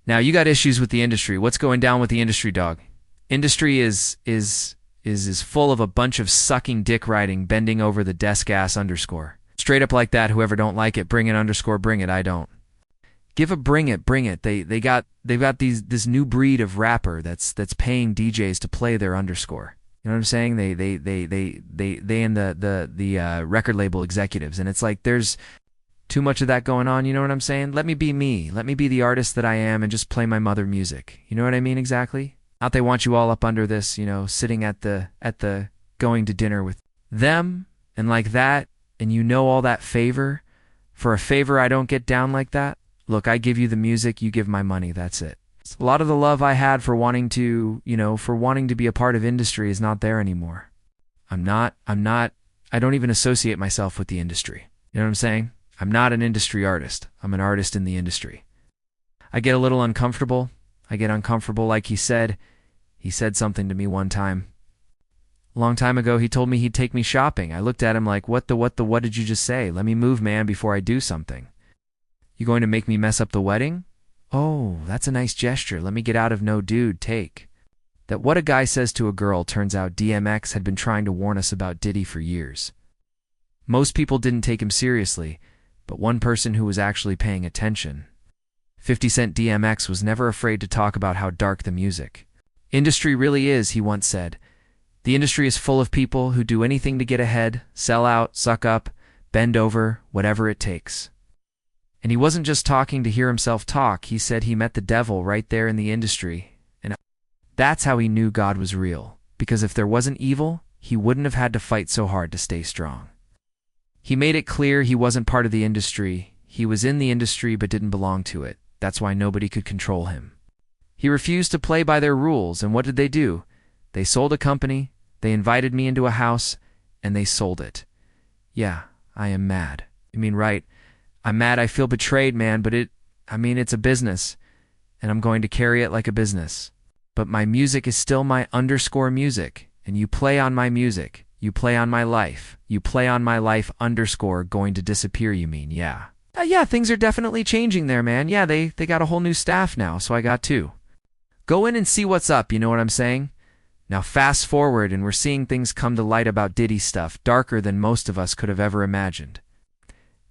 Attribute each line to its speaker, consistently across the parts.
Speaker 1: Now you got issues with the industry. What's going down with the industry, dog? Industry is full of a bunch of sucking dick riding, bending over the desk ass underscore. Straight up like that. Whoever don't like it, bring it underscore, bring it. I don't. Give a bring it, bring it. They've got this new breed of rapper that's paying DJs to play their underscore. You know what I'm saying? They and the record label executives, and it's like there's too much of that going on. You know what I'm saying? Let me be me. Let me be the artist that I am and just play my mother music. You know what I mean exactly? Not they want you all up under this, you know, sitting at the going to dinner with them and like that, and you know all that favor. For a favor, I don't get down like that. Look, I give you the music, you give my money. That's it. A lot of the love I had for wanting to, for wanting to be a part of industry is not there anymore. I don't even associate myself with the industry. You know what I'm saying? I'm not an industry artist. I'm an artist in the industry. I get a little uncomfortable. I get uncomfortable like he said. He said something to me one time. A long time ago, he told me he'd take me shopping. I looked at him like, what did you just say? Let me move, man, before I do something. You going to make me mess up the wedding? Oh, that's a nice gesture. Let me get out of no dude, take. That what a guy says to a girl. Turns out DMX had been trying to warn us about Diddy for years. Most people didn't take him seriously, but one person who was actually paying attention. 50 Cent DMX was never afraid to talk about how dark the music industry really is, he once said. The industry is full of people who do anything to get ahead, sell out, suck up, bend over, whatever it takes. And he wasn't just talking to hear himself talk. He said he met the devil right there in the industry. And that's how he knew God was real. Because if there wasn't evil, he wouldn't have had to fight so hard to stay strong. He made it clear he wasn't part of the industry. He was in the industry but didn't belong to it. That's why nobody could control him. He refused to play by their rules, and what did they do? They sold a company, they invited me into a house, and they sold it. Yeah, I am mad. I mean, right. I'm mad. I feel betrayed, man, but it's a business, and I'm going to carry it like a business. But my music is still my underscore music, and you play on my music. You play on my life. You play on my life underscore going to disappear, you mean, yeah. Yeah, things are definitely changing there, man. Yeah, they got a whole new staff now, so I got two. Go in and see what's up, you know what I'm saying? Now fast forward, and we're seeing things come to light about Diddy stuff, darker than most of us could have ever imagined.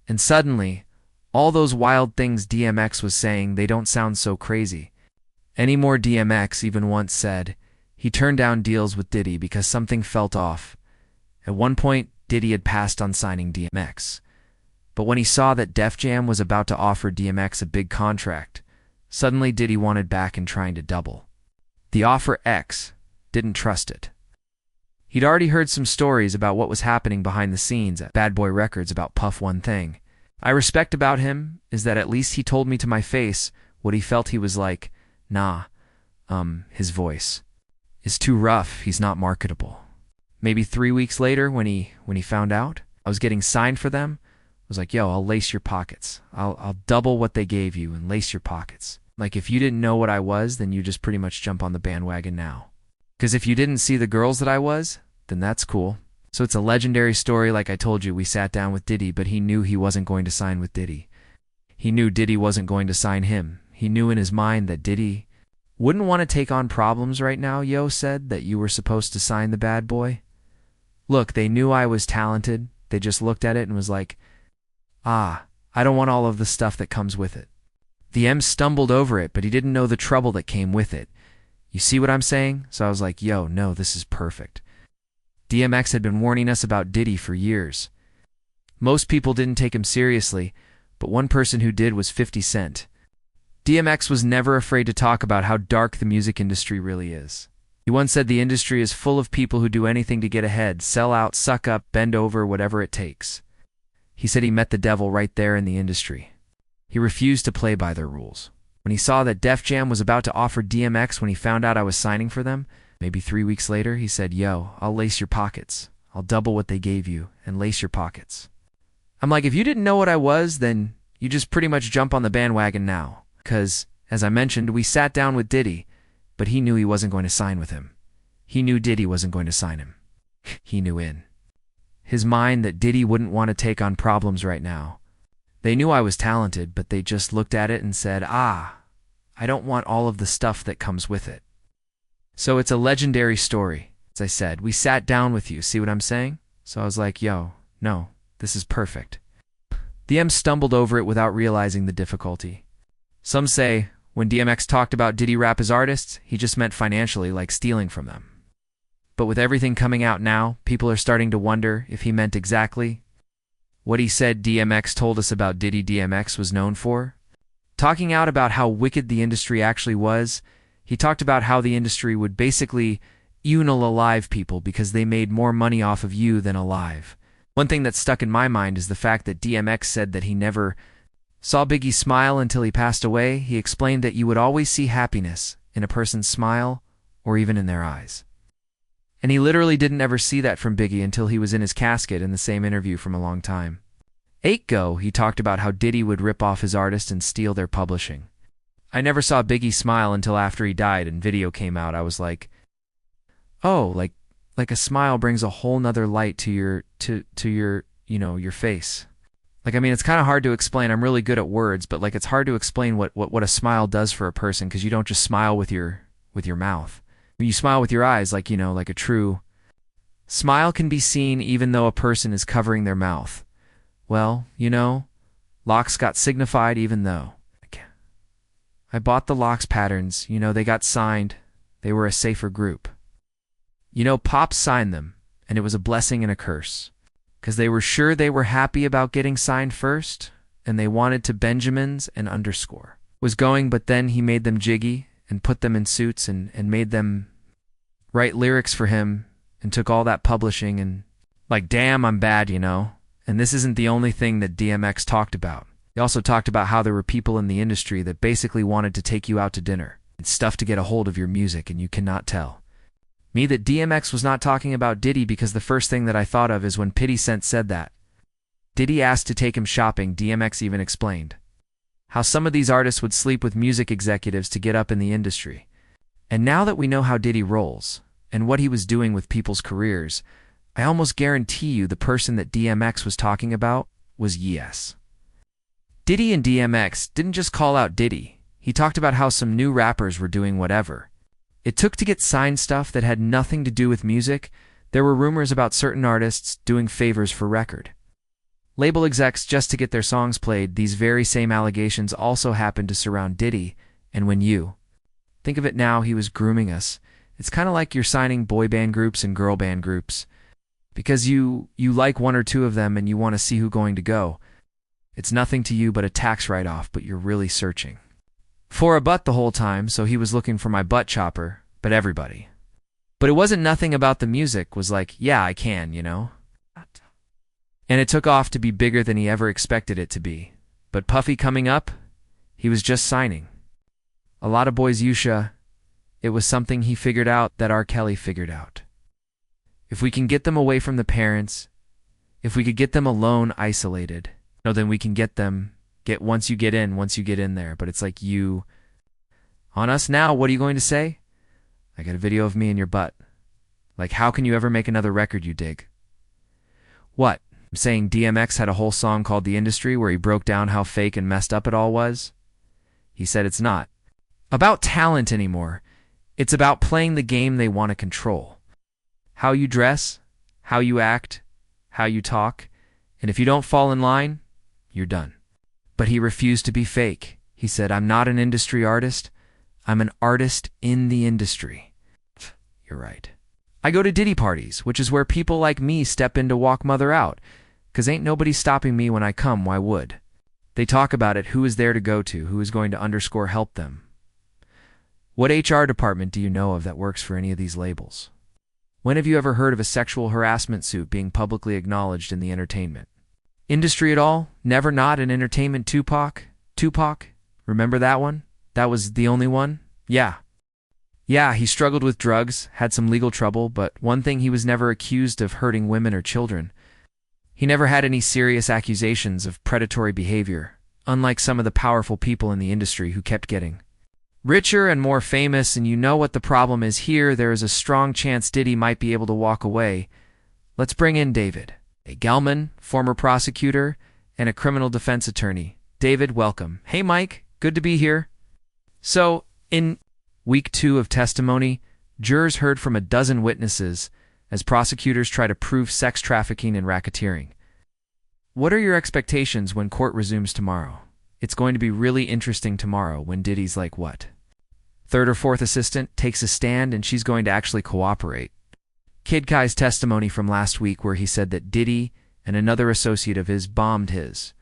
Speaker 1: And suddenly, all those wild things DMX was saying, they don't sound so crazy. Anymore. DMX even once said he turned down deals with Diddy because something felt off. At one point, Diddy had passed on signing DMX. But when he saw that Def Jam was about to offer DMX a big contract, suddenly Diddy wanted back and trying to double. The offer X didn't trust it. He'd already heard some stories about what was happening behind the scenes at Bad Boy Records about Puff. One thing I respect about him is that at least he told me to my face what he felt. He was like, nah, his voice is too rough, he's not marketable. Maybe 3 weeks later when he found out I was getting signed for them, I was like, yo, I'll lace your pockets. I'll double what they gave you and lace your pockets. Like, if you didn't know what I was, then you just pretty much jump on the bandwagon now. Because if you didn't see the girls that I was, then that's cool. So it's a legendary story. Like I told you, we sat down with Diddy, but he knew he wasn't going to sign with Diddy. He knew Diddy wasn't going to sign him. He knew in his mind that Diddy wouldn't want to take on problems right now. Yo said that you were supposed to sign the bad boy. Look, they knew I was talented. They just looked at it and was like, I don't want all of the stuff that comes with it. The M stumbled over it, but he didn't know the trouble that came with it. You see what I'm saying? So I was like, yo, no, this is perfect. DMX had been warning us about Diddy for years. Most people didn't take him seriously, but one person who did was 50 Cent. DMX was never afraid to talk about how dark the music industry really is. He once said the industry is full of people who do anything to get ahead, sell out, suck up, bend over, whatever it takes. He said he met the devil right there in the industry. He refused to play by their rules. When he saw that Def Jam was about to offer DMX when he found out I was signing for them, maybe 3 weeks later, he said, yo, I'll lace your pockets. I'll double what they gave you and lace your pockets. I'm like, if you didn't know what I was, then you just pretty much jump on the bandwagon now. Because, as I mentioned, we sat down with Diddy, but he knew he wasn't going to sign with him. He knew Diddy wasn't going to sign him. He knew in his mind that Diddy wouldn't want to take on problems right now. They knew I was talented, but they just looked at it and said, I don't want all of the stuff that comes with it. So it's a legendary story. As I said, we sat down with you, see what I'm saying? So I was like, yo, no, this is perfect. DM stumbled over it without realizing the difficulty. Some say, when DMX talked about Diddy rap as artists, he just meant financially, like stealing from them. But with everything coming out now, people are starting to wonder if he meant exactly what he said DMX told us about Diddy DMX was known for. Talking out about how wicked the industry actually was, he talked about how the industry would basically unalive people because they made more money off of you than alive. One thing that stuck in my mind is the fact that DMX said that he never saw Biggie smile until he passed away. He explained that you would always see happiness in a person's smile or even in their eyes. And he literally didn't ever see that from Biggie until he was in his casket in the same interview from a long time ago. He talked about how Diddy would rip off his artists and steal their publishing. I never saw Biggie smile until after he died and video came out. I was like, oh, like a smile brings a whole nother light to your your face. Like, I mean, it's kind of hard to explain. I'm really good at words, but like it's hard to explain what a smile does for a person, because you don't just smile with your mouth. When you smile with your eyes, like, like a true smile can be seen even though a person is covering their mouth. Well, locks got signified even though. I bought the locks patterns, they got signed. They were a safer group. Pops signed them, and it was a blessing and a curse, because they were sure they were happy about getting signed first, and they wanted to Benjamins and underscore. Was going, but then he made them jiggy and put them in suits and made them write lyrics for him and took all that publishing and like, damn, I'm bad, And this isn't the only thing that DMX talked about. He also talked about how there were people in the industry that basically wanted to take you out to dinner and stuff to get a hold of your music, and you cannot tell me that DMX was not talking about Diddy, because the first thing that I thought of is when 50 Cent said that Diddy asked to take him shopping. DMX even explained how some of these artists would sleep with music executives to get up in the industry. And now that we know how Diddy rolls and what he was doing with people's careers, I almost guarantee you the person that DMX was talking about was Yes. Diddy and DMX didn't just call out Diddy. He talked about how some new rappers were doing whatever it took to get signed stuff that had nothing to do with music. There were rumors about certain artists doing favors for record label execs just to get their songs played. These very same allegations also happened to surround Diddy, and when you think of it now, he was grooming us. It's kind of like you're signing boy band groups and girl band groups because you like one or two of them and you want to see who's going to go. It's nothing to you but a tax write-off, but you're really searching for a butt the whole time, so he was looking for my butt chopper, but everybody. But it wasn't nothing about the music, was like, yeah, I can, And it took off to be bigger than he ever expected it to be. But Puffy coming up, he was just signing. A lot of boys Yusha, it was something he figured out that R. Kelly figured out. If we can get them away from the parents, if we could get them alone, isolated, then we can get once you get in there. But it's like you on us now. What are you going to say? I got a video of me in your butt. Like, how can you ever make another record, you dig? What? I'm saying DMX had a whole song called The Industry where he broke down how fake and messed up it all was. He said it's not about talent anymore. It's about playing the game they want to control. How you dress, how you act, how you talk, and if you don't fall in line, you're done. But he refused to be fake. He said, I'm not an industry artist. I'm an artist in the industry. You're right. I go to Diddy parties, which is where people like me step in to walk mother out, 'cause ain't nobody stopping me when I come, why would? They talk about it, who is there to go to, who is going to underscore help them. What HR department do you know of that works for any of these labels? When have you ever heard of a sexual harassment suit being publicly acknowledged in the entertainment industry at all? Never. Not in entertainment. Tupac? Remember that one? That was the only one? Yeah, he struggled with drugs, had some legal trouble, but one thing, he was never accused of hurting women or children. He never had any serious accusations of predatory behavior, unlike some of the powerful people in the industry who kept getting richer and more famous. And you know what the problem is here? There is a strong chance Diddy might be able to walk away. Let's bring in David, a Gelman, former prosecutor, and a criminal defense attorney. David, welcome. Hey, Mike. Good to be here. So, in week 2 of testimony, jurors heard from a dozen witnesses as prosecutors try to prove sex trafficking and racketeering. What are your expectations when court resumes tomorrow? It's going to be really interesting tomorrow when Diddy's like what? Third or fourth assistant takes a stand and she's going to actually cooperate. Kid Kai's testimony from last week where he said that Diddy and another associate of his bombed his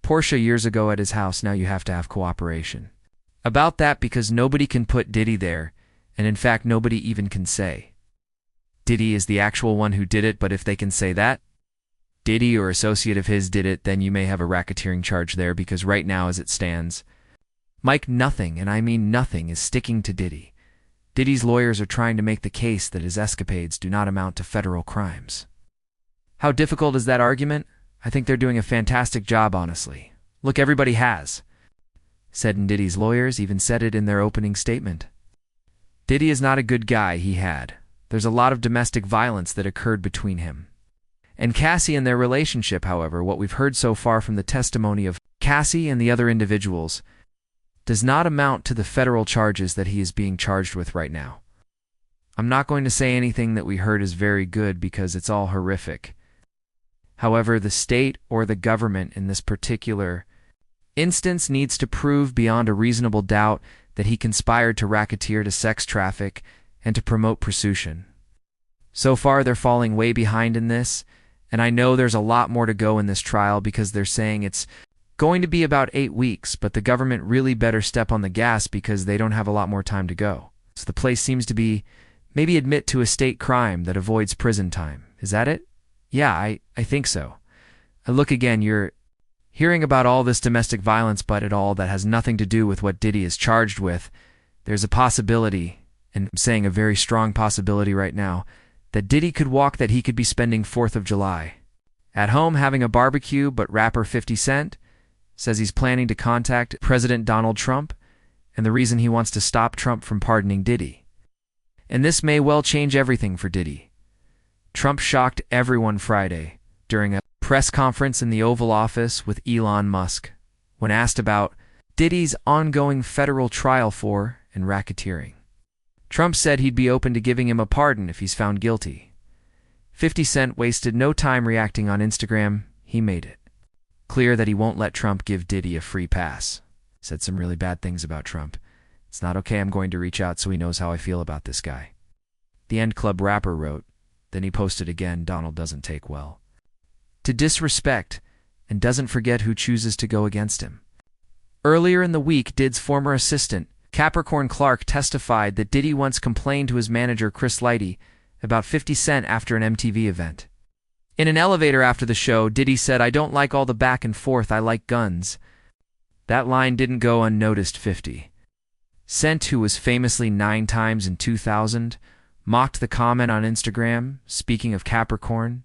Speaker 1: Porsche years ago at his house. Now you have to have cooperation about that because nobody can put Diddy there, and in fact nobody even can say Diddy is the actual one who did it, but if they can say that Diddy or associate of his did it, then you may have a racketeering charge there because right now as it stands, Mike nothing, and I mean nothing, is sticking to Diddy. Diddy's lawyers are trying to make the case that his escapades do not amount to federal crimes. How difficult is that argument? I think they're doing a fantastic job, honestly. Look, everybody has said, and Diddy's lawyers even said it in their opening statement. Diddy is not a good guy, he had. There's a lot of domestic violence that occurred between him and Cassie and their relationship. However, what we've heard so far from the testimony of Cassie and the other individuals does not amount to the federal charges that he is being charged with right now. I'm not going to say anything that we heard is very good because it's all horrific. However, the state or the government in this particular instance needs to prove beyond a reasonable doubt that he conspired to racketeer, to sex traffic, and to promote prostitution. So far, they're falling way behind in this, and I know there's a lot more to go in this trial because they're saying it's going to be about 8 weeks, but the government really better step on the gas because they don't have a lot more time to go. So the place seems to be maybe admit to a state crime that avoids prison time. Is that it? Yeah, I think so. Look, again, you're hearing about all this domestic violence, but at all that has nothing to do with what Diddy is charged with. There's a possibility, and I'm saying a very strong possibility right now, that Diddy could walk, that he could be spending 4th of July at home having a barbecue, but rapper 50 Cent says he's planning to contact President Donald Trump, and the reason he wants to stop Trump from pardoning Diddy. And this may well change everything for Diddy. Trump shocked everyone Friday during a press conference in the Oval Office with Elon Musk when asked about Diddy's ongoing federal trial for and racketeering. Trump said he'd be open to giving him a pardon if he's found guilty. 50 Cent wasted no time reacting on Instagram. He made it clear that he won't let Trump give Diddy a free pass. Said some really bad things about Trump. It's not okay, I'm going to reach out so he knows how I feel about this guy. The End Club rapper wrote, then he posted again, Donald doesn't take well to disrespect and doesn't forget who chooses to go against him. Earlier in the week, Diddy's former assistant, Capricorn Clark, testified that Diddy once complained to his manager Chris Lighty about 50 Cent after an MTV event. In an elevator after the show, Diddy said, I don't like all the back and forth, I like guns. That line didn't go unnoticed. 50 Cent, who was famously 9 times in 2000, mocked the comment on Instagram. Speaking of Capricorn,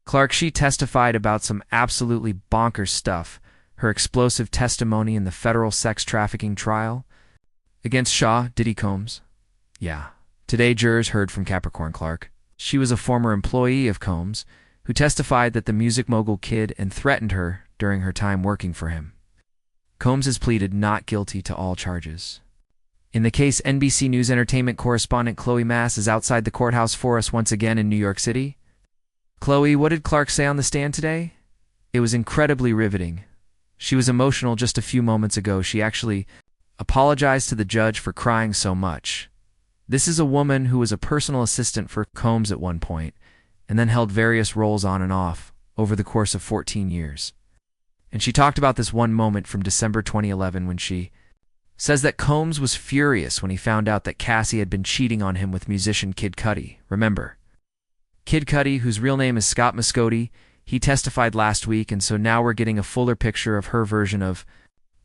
Speaker 1: Clark, she testified about some absolutely bonkers stuff, her explosive testimony in the federal sex trafficking trial against Shaw Diddy Combs. Yeah. Today, jurors heard from Capricorn Clark. She was a former employee of Combs who testified that the music mogul kid and threatened her during her time working for him. Combs has pleaded not guilty to all charges. In the case, NBC News entertainment correspondent Chloe Mass is outside the courthouse for us once again in New York City. Chloe, what did Clark say on the stand today? It was incredibly riveting. She was emotional just a few moments ago. She actually apologized to the judge for crying so much. This is a woman who was a personal assistant for Combs at one point, and then held various roles on and off over the course of 14 years. And she talked about this one moment from December 2011 when she says that Combs was furious when he found out that Cassie had been cheating on him with musician Kid Cudi. Remember, Kid Cudi, whose real name is Scott Muscodi, he testified last week, and so now we're getting a fuller picture of her version of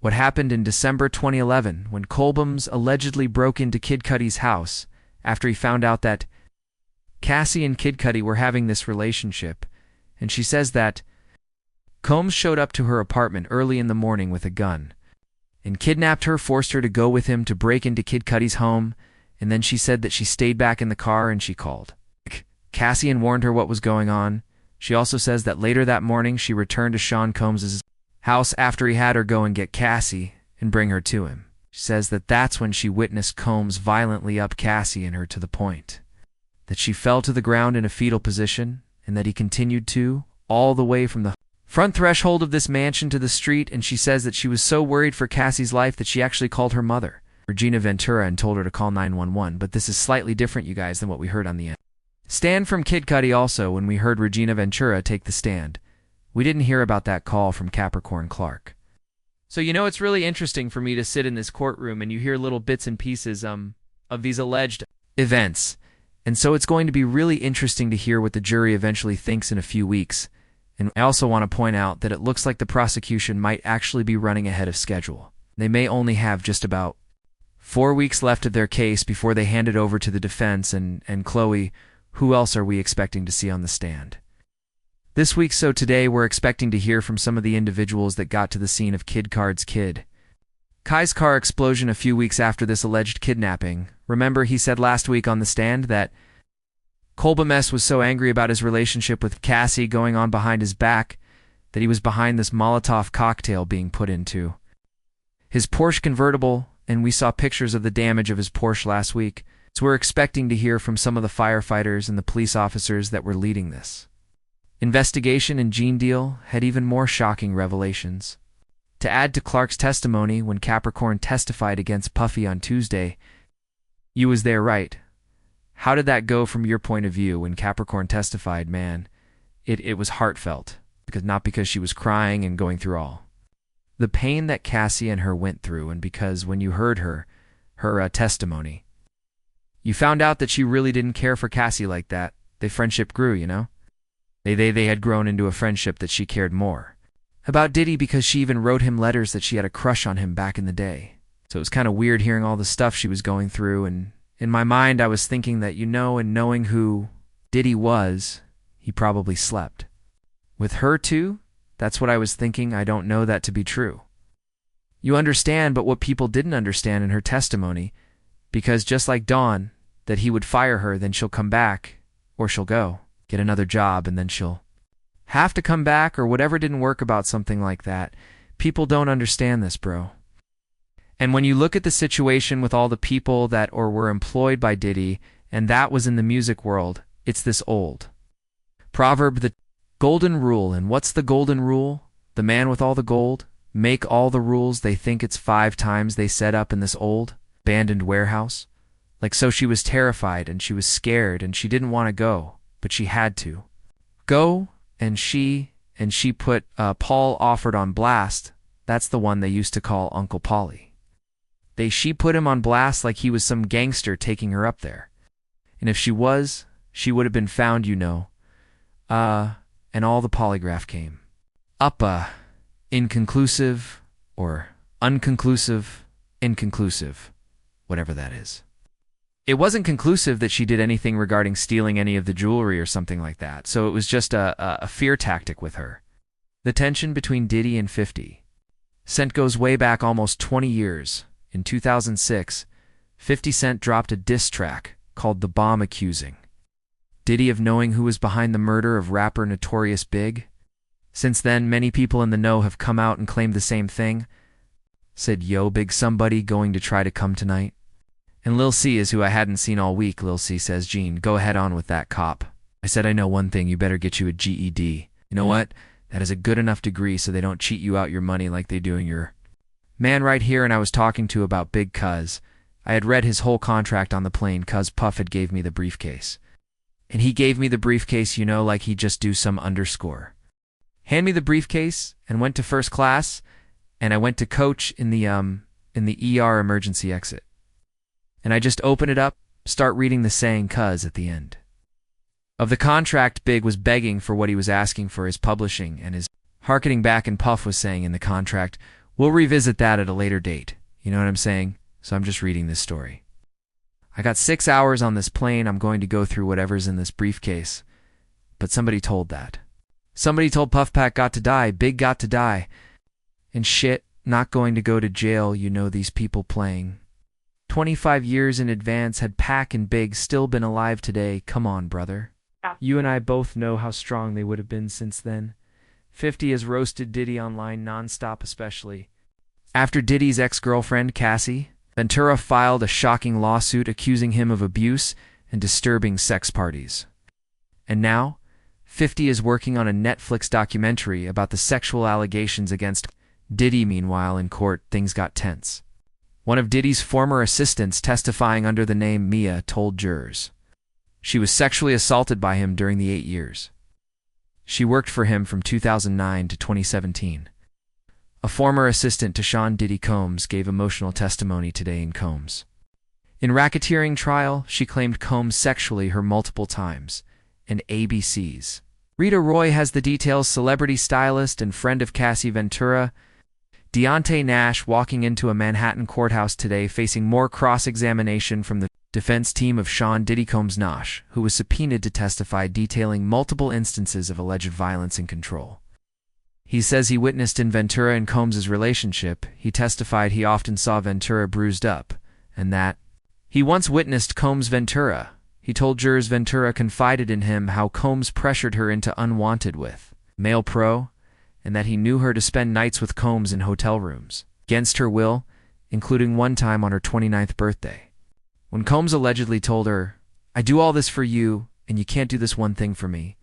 Speaker 1: what happened in December 2011 when Combs allegedly broke into Kid Cudi's house after he found out that Cassie and Kid Cudi were having this relationship, and she says that Combs showed up to her apartment early in the morning with a gun and kidnapped her, forced her to go with him to break into Kid Cudi's home, and then she said that she stayed back in the car and she called Cassie and warned her what was going on. She also says that later that morning she returned to Sean Combs' house after he had her go and get Cassie and bring her to him. She says that that's when she witnessed Combs violently up Cassie and her to the point that she fell to the ground in a fetal position, and that he continued to, all the way from the front threshold of this mansion to the street, and she says that she was so worried for Cassie's life that she actually called her mother, Regina Ventura, and told her to call 911, but this is slightly different, you guys, than what we heard on the stand from Kid Cudi. Also, when we heard Regina Ventura take the stand, we didn't hear about that call from Capricorn Clark. So it's really interesting for me to sit in this courtroom and you hear little bits and pieces of these alleged events. And so it's going to be really interesting to hear what the jury eventually thinks in a few weeks. And I also want to point out that it looks like the prosecution might actually be running ahead of schedule. They may only have just about 4 weeks left of their case before they hand it over to the defense. And Chloe, who else are we expecting to see on the stand this week? So today we're expecting to hear from some of the individuals that got to the scene of Kid Card's Kai's car explosion a few weeks after this alleged kidnapping. Remember, he said last week on the stand that Kolbamess was so angry about his relationship with Cassie going on behind his back that he was behind this Molotov cocktail being put into his Porsche convertible, and we saw pictures of the damage of his Porsche last week. So we're expecting to hear from some of the firefighters and the police officers that were leading this investigation, and Gene Deal had even more shocking revelations. To add to Clark's testimony when Capricorn testified against Puffy on Tuesday, you was there, right? How did that go from your point of view when Capricorn testified? Man, it was heartfelt, not because she was crying and going through all the pain that Cassie and her went through, and because when you heard her testimony, you found out that she really didn't care for Cassie like that. Their friendship grew, They had grown into a friendship that she cared more about Diddy, because she even wrote him letters that she had a crush on him back in the day. So it was kind of weird hearing all the stuff she was going through, and in my mind I was thinking that and knowing who Diddy was, he probably slept with her too. That's what I was thinking. I don't know that to be true. You understand, but what people didn't understand in her testimony, because just like Dawn, that he would fire her, then she'll come back, or she'll go get another job, and then she'll have to come back, or whatever didn't work about something like that. People don't understand this, bro. And when you look at the situation with all the people that were employed by Diddy, and that was in the music world, it's this old proverb, the golden rule. And what's the golden rule? The man with all the gold make all the rules. They think it's 5 times they set up in this old abandoned warehouse. So she was terrified and she was scared and she didn't want to go, but she had to go. And she put Paul Offord on blast. That's the one they used to call Uncle Paulie. She put him on blast like he was some gangster taking her up there. And if she was, she would have been found, and all the polygraph came up inconclusive, or unconclusive, inconclusive, whatever that is. It wasn't conclusive that she did anything regarding stealing any of the jewelry or something like that, so it was just a fear tactic with her. The tension between Diddy and 50 Cent goes way back almost 20 years. In 2006, 50 Cent dropped a diss track called The Bomb, accusing Diddy of knowing who was behind the murder of rapper Notorious Big. Since then, many people in the know have come out and claimed the same thing. Said, "Yo, Big somebody going to try to come tonight?" And Lil C is who I hadn't seen all week. Lil C says, "Gene, go ahead on with that cop." I said, "I know one thing, you better get you a GED. You know what? That is a good enough degree so they don't cheat you out your money like they do in your man right here." And I was talking to about Big Cuz. I had read his whole contract on the plane. Cuz Puff had gave me the briefcase. And he gave me the briefcase, like he just do some underscore. Hand me the briefcase, and went to first class, and I went to coach in the ER emergency exit. And I just open it up, start reading the saying "cuz" at the end of the contract. Big was begging for what he was asking for his publishing and his harkening back, and Puff was saying in the contract, "We'll revisit that at a later date." You know what I'm saying? So I'm just reading this story. I got 6 hours on this plane. I'm going to go through whatever's in this briefcase. But somebody told that. Somebody told Puff Pack got to die, Big got to die. And shit, not going to go to jail, these people playing 25 years in advance. Had Pac and Big still been alive today, come on, brother.
Speaker 2: Yeah.
Speaker 1: You and I both know how strong they would have been since then. 50 has roasted Diddy online nonstop, especially after Diddy's ex-girlfriend, Cassie, Ventura filed a shocking lawsuit accusing him of abuse and disturbing sex parties. And now, 50 is working on a Netflix documentary about the sexual allegations against Diddy. Meanwhile, in court, things got tense. One of Diddy's former assistants testifying under the name Mia told jurors she was sexually assaulted by him during the 8 years. She worked for him from 2009 to 2017. A former assistant to Sean Diddy Combs gave emotional testimony today in Combs. In racketeering trial, she claimed Combs sexually her multiple times, and ABC's Rita Roy has the details. Celebrity stylist and friend of Cassie Ventura, Deontay Nash, walking into a Manhattan courthouse today facing more cross-examination from the defense team of Sean Diddy Combs Nash, who was subpoenaed to testify detailing multiple instances of alleged violence and control. He says he witnessed in Ventura and Combs' relationship. He testified he often saw Ventura bruised up, and that he once witnessed Combs Ventura. He told jurors Ventura confided in him how Combs pressured her into unwanted with male pro, and that he knew her to spend nights with Combs in hotel rooms, against her will, including one time on her 29th birthday. When Combs allegedly told her, "I do all this for you, and you can't do this one thing for me,"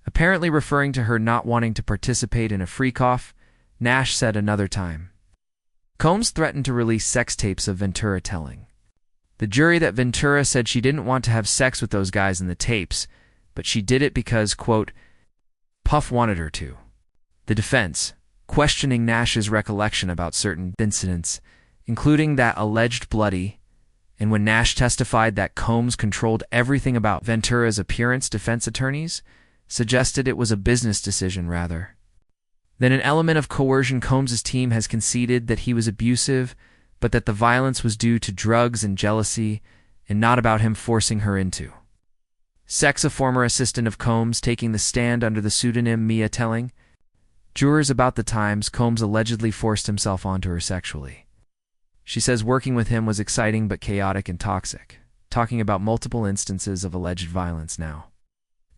Speaker 1: apparently referring to her not wanting to participate in a freak-off, Nash said another time. Combs threatened to release sex tapes of Ventura telling the jury that Ventura said she didn't want to have sex with those guys in the tapes, but she did it because, quote, Puff wanted her to. The defense, questioning Nash's recollection about certain incidents, including that alleged bloody, and when Nash testified that Combs controlled everything about Ventura's appearance, defense attorneys suggested it was a business decision rather than an element of coercion. Combs' team has conceded that he was abusive, but that the violence was due to drugs and jealousy and not about him forcing her into sex. A former assistant of Combs taking the stand under the pseudonym Mia telling jurors about the times Combs allegedly forced himself onto her sexually. She says working with him was exciting but chaotic and toxic, talking about multiple instances of alleged violence now.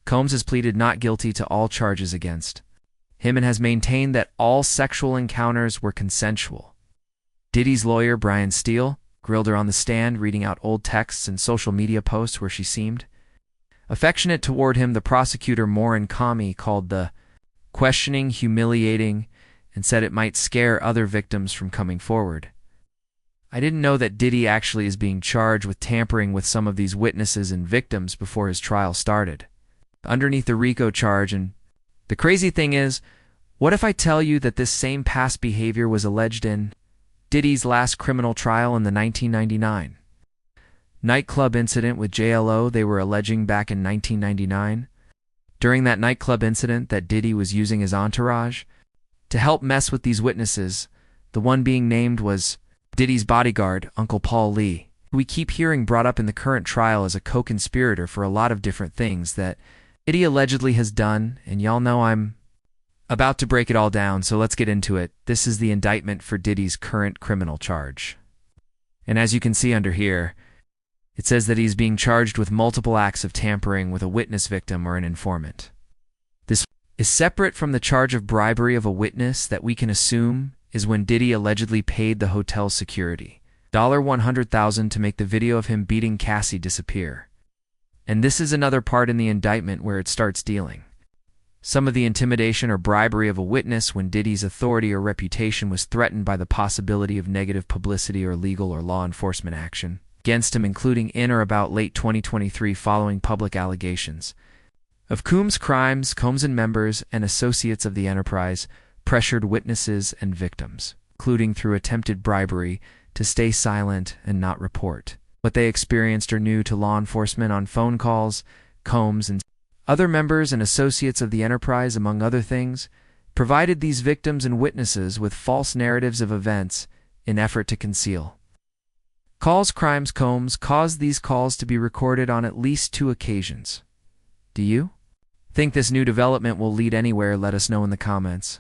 Speaker 1: Combs has pleaded not guilty to all charges against him and has maintained that all sexual encounters were consensual. Diddy's lawyer, Brian Steele, grilled her on the stand, reading out old texts and social media posts where she seemed affectionate toward him. The prosecutor, Maureen Kami, called the questioning humiliating and said it might scare other victims from coming forward. I didn't know that Diddy actually is being charged with tampering with some of these witnesses and victims before his trial started, underneath the RICO charge. And the crazy thing is, what if I tell you that this same past behavior was alleged in Diddy's last criminal trial in the 1999 nightclub incident with JLO? They were alleging back in 1999, during that nightclub incident, that Diddy was using his entourage to help mess with these witnesses. The one being named was Diddy's bodyguard, Uncle Paul Lee, who we keep hearing brought up in the current trial as a co-conspirator for a lot of different things that Diddy allegedly has done, and y'all know I'm about to break it all down, so let's get into it. This is the indictment for Diddy's current criminal charge. And as you can see under here, it says that he's being charged with multiple acts of tampering with a witness, victim, or an informant. This is separate from the charge of bribery of a witness that we can assume is when Diddy allegedly paid the hotel security $100,000 to make the video of him beating Cassie disappear. And this is another part in the indictment where it starts dealing some of the intimidation or bribery of a witness when Diddy's authority or reputation was threatened by the possibility of negative publicity or legal or law enforcement action against him, including in or about late 2023 following public allegations of Combs' crimes. Combs and members and associates of the enterprise pressured witnesses and victims, including through attempted bribery, to stay silent and not report what they experienced or knew to law enforcement on phone calls. Combs and other members and associates of the enterprise, among other things, provided these victims and witnesses with false narratives of events in effort to conceal crimes. Combs caused these calls to be recorded on at least 2 occasions. Do you think this new development will lead anywhere? Let us know in the comments.